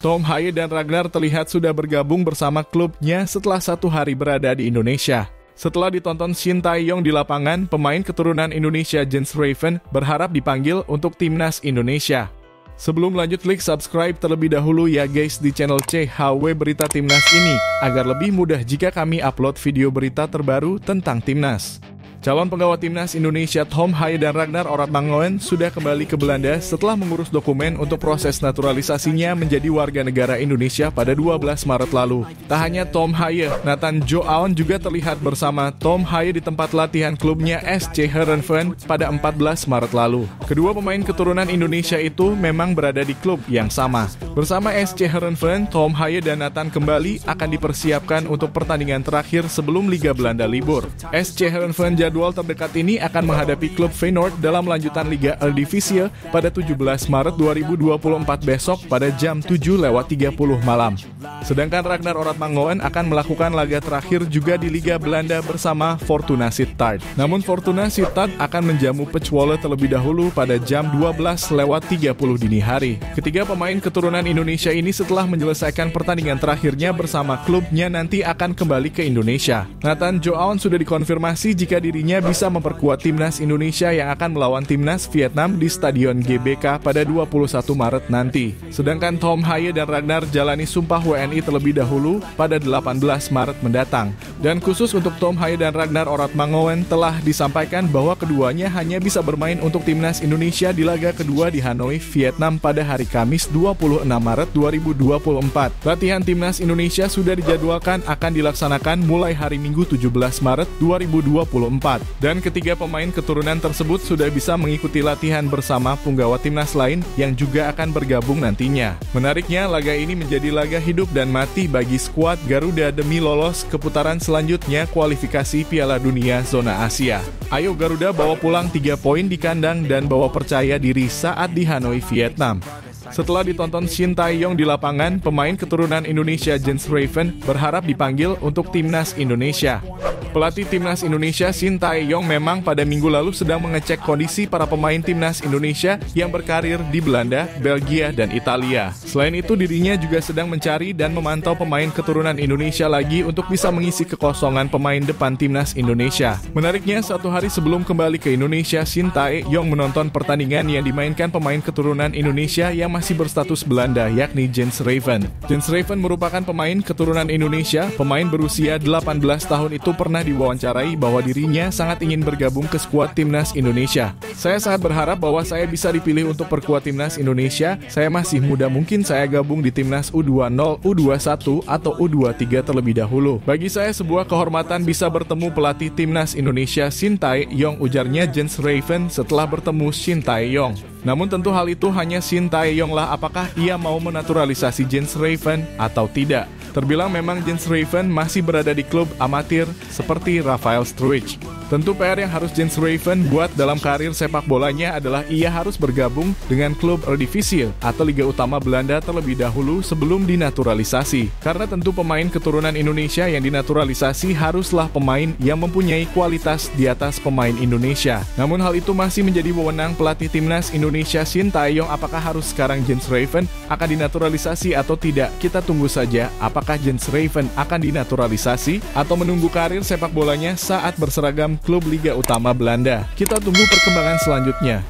Tom Haye dan Ragnar terlihat sudah bergabung bersama klubnya setelah 1 hari berada di Indonesia. Setelah ditonton Shin Tae-yong di lapangan, pemain keturunan Indonesia Jens Raven berharap dipanggil untuk timnas Indonesia. Sebelum lanjut, klik subscribe terlebih dahulu ya guys di channel CHW Berita Timnas ini, agar lebih mudah jika kami upload video berita terbaru tentang timnas. Calon penggawa timnas Indonesia Tom Haye dan Ragnar Oratmangoen sudah kembali ke Belanda setelah mengurus dokumen untuk proses naturalisasinya menjadi warga negara Indonesia pada 12 Maret lalu. Tak hanya Tom Haye, Nathan Jo Aon juga terlihat bersama Tom Haye di tempat latihan klubnya SC Heerenveen pada 14 Maret lalu. Kedua pemain keturunan Indonesia itu memang berada di klub yang sama. Bersama SC Heerenveen, Tom Haye dan Nathan kembali akan dipersiapkan untuk pertandingan terakhir sebelum Liga Belanda libur. SC Heerenveen jadwal terdekat ini akan menghadapi klub Feyenoord dalam lanjutan Liga Eredivisie pada 17 Maret 2024 besok pada jam 7:30 malam. Sedangkan Ragnar Oratmangoen akan melakukan laga terakhir juga di Liga Belanda bersama Fortuna Sittard. Namun Fortuna Sittard akan menjamu Pechwolle terlebih dahulu pada jam 12:30 dini hari. Ketiga pemain keturunan Indonesia ini setelah menyelesaikan pertandingan terakhirnya bersama klubnya nanti akan kembali ke Indonesia. Nathan Jo Aon sudah dikonfirmasi jika dirinya bisa memperkuat timnas Indonesia yang akan melawan timnas Vietnam di Stadion GBK pada 21 Maret nanti. Sedangkan Tom Haye dan Ragnar jalani sumpah WNI terlebih dahulu pada 18 Maret mendatang. Dan khusus untuk Tom Haye dan Ragnar Oratmangoen telah disampaikan bahwa keduanya hanya bisa bermain untuk timnas Indonesia di laga kedua di Hanoi, Vietnam pada hari Kamis 26 Maret 2024. Latihan timnas Indonesia sudah dijadwalkan akan dilaksanakan mulai hari Minggu 17 Maret 2024. Dan ketiga pemain keturunan tersebut sudah bisa mengikuti latihan bersama punggawa timnas lain yang juga akan bergabung nantinya. Menariknya, laga ini menjadi laga hidup dan mati bagi skuad Garuda demi lolos ke putaran selanjutnya kualifikasi Piala Dunia Zona Asia. Ayo Garuda bawa pulang 3 poin di kandang dan bawa percaya diri saat di Hanoi, Vietnam. Setelah ditonton Shin Tae-yong di lapangan, pemain keturunan Indonesia Jens Raven berharap dipanggil untuk timnas Indonesia. Pelatih timnas Indonesia Shin Tae-yong memang pada minggu lalu sedang mengecek kondisi para pemain timnas Indonesia yang berkarir di Belanda, Belgia, dan Italia. Selain itu, dirinya juga sedang mencari dan memantau pemain keturunan Indonesia lagi untuk bisa mengisi kekosongan pemain depan timnas Indonesia. Menariknya, 1 hari sebelum kembali ke Indonesia, Shin Tae-yong menonton pertandingan yang dimainkan pemain keturunan Indonesia yang masih berstatus Belanda, yakni Jens Raven. Jens Raven merupakan pemain keturunan Indonesia. Pemain berusia 18 tahun itu pernah diwawancarai bahwa dirinya sangat ingin bergabung ke skuad timnas Indonesia. Saya sangat berharap bahwa saya bisa dipilih untuk perkuat timnas Indonesia. Saya masih muda, mungkin saya gabung di timnas U20, U21, atau U23 terlebih dahulu. Bagi saya sebuah kehormatan bisa bertemu pelatih timnas Indonesia Shin Tae-yong, ujarnya Jens Raven setelah bertemu Shin Tae-yong. Namun tentu hal itu hanya Shin Tae-yong lah apakah ia mau menaturalisasi Jens Raven atau tidak. Terbilang memang Jens Raven masih berada di klub amatir seperti Rafael Struijk. Tentu PR yang harus Jens Raven buat dalam karir sepak bolanya adalah ia harus bergabung dengan klub Eredivisie atau Liga Utama Belanda terlebih dahulu sebelum dinaturalisasi. Karena tentu pemain keturunan Indonesia yang dinaturalisasi haruslah pemain yang mempunyai kualitas di atas pemain Indonesia. Namun hal itu masih menjadi wewenang pelatih timnas Indonesia Shin Tae-yong. Apakah harus sekarang Jens Raven akan dinaturalisasi atau tidak? Kita tunggu saja apakah Jens Raven akan dinaturalisasi atau menunggu karir sepak bolanya saat berseragam klub Liga Utama Belanda. Kita tunggu perkembangan selanjutnya.